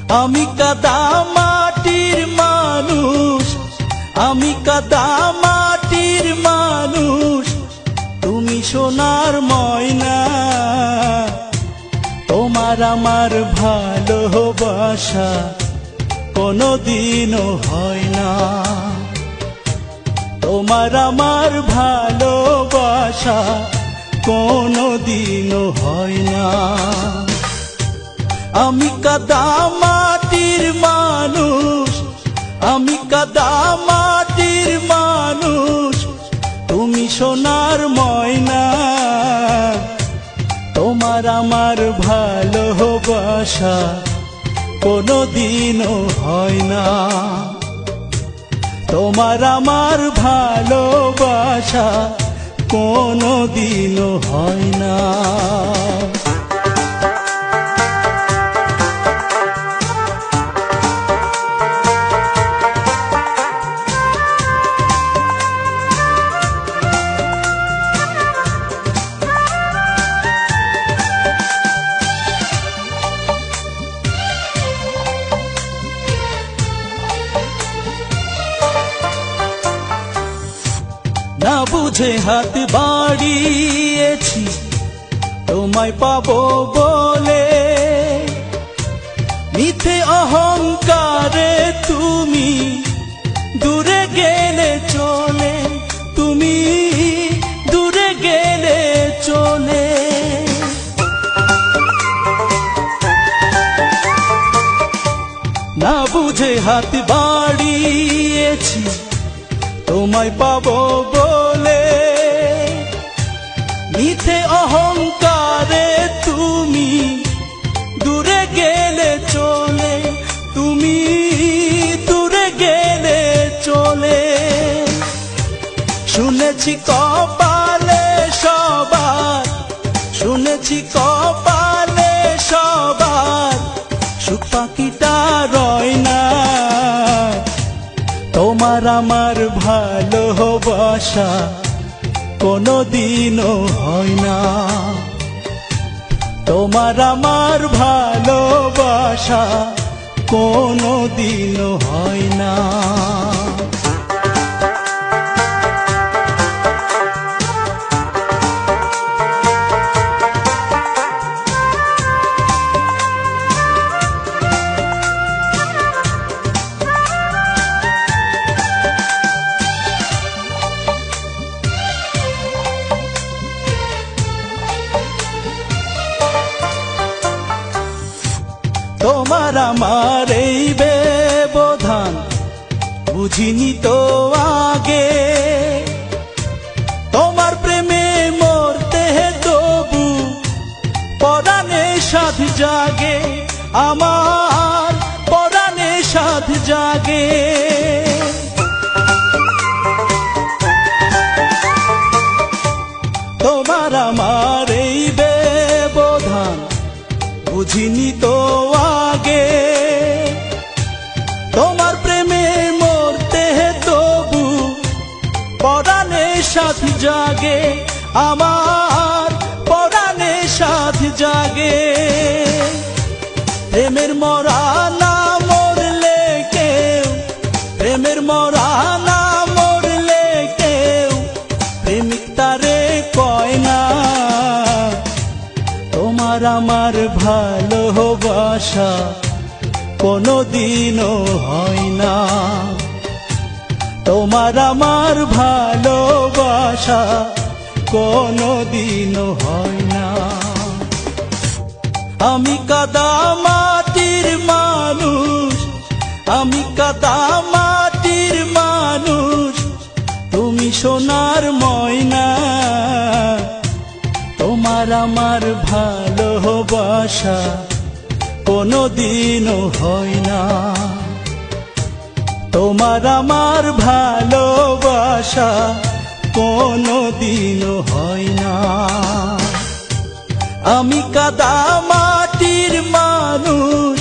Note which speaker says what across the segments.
Speaker 1: আমি কাদা মাটির মানুষ, আমি কাদা মাটির মানুষ, তুমি সোনার ময়না। তোমার আমার ভালোবাসা কোনদিনও হয় না, তোমার আমার ভালোবাসা কোনদিনও হয় না। আমি কাদা মাটির মানুষ, আমি কাদা মাটির মানুষ, তুমি সোনার ময়না। তোমার আমার ভালোবাসা কোনদিনও হয় না, তোমার আমার ভালোবাসা কোনদিনও হয় না। না বুঝে হাত বাড়িয়েছি তোমায় পাবো বলে, মিথ্যে অহংকারে তুমি দূরে গেলে চলে, তুমি দূরে গেলে চলে। না বুঝে হাত বাড়িয়েছি তোমায় পাবো বলে, মিথ্যে অহংকারে তুমি দূরে গেলে চলে, তুমি দূরে গেলে চলে। শুনেছি কপালে সবার, শুনেছি কপালে সবার সুখ পাখিটা রয় না। তোমার আমার ভালোবাসা কোনদিনও হয় না, তোমার আমার ভালোবাসা কোনদিনও হয় না। তোমার আমার এই ব্যবধান বুঝিনি তো আগে, তোমার প্রেমে মরতে তবু পরাণে সাধ জাগে, আমার পরাণে সাধ জাগে। তোমার আমার এই ব্যবধান বুঝিনি তো আগে, তোমার প্রেমে মরতে তবু পরাণে সাথ জাগে, আমার পরাণে সাথ জাগে। প্রেমের মরা না মরলে কেউ, প্রেমের মরা না মরলে কেউ প্রেমিক তারে কয় না। তোমার আমার ভালোবাসা কোনদিনও হয় না, তোমার আমার ভালোবাসা কোনদিনও হয় না। আমি কাদা মাটির মানুষ, আমি কাদা মাটির মানুষ, তুমি সোনার ময়না। তোমার আমার ভালোবাসা কোনদিনও হয় না, তোমার আমার ভালোবাসা কোনদিনও হয় না। আমি কাদা মাটির মানুষ,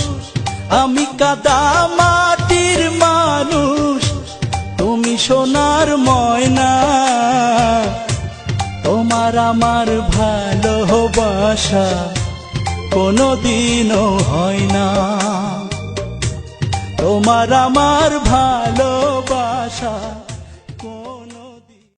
Speaker 1: আমি কাদা মাটির মানুষ, তুমি সোনার ময়না। তোমার আমার ভালোবাসা কোনদিনও হয় না। তোমার আমার ভালোবাসা।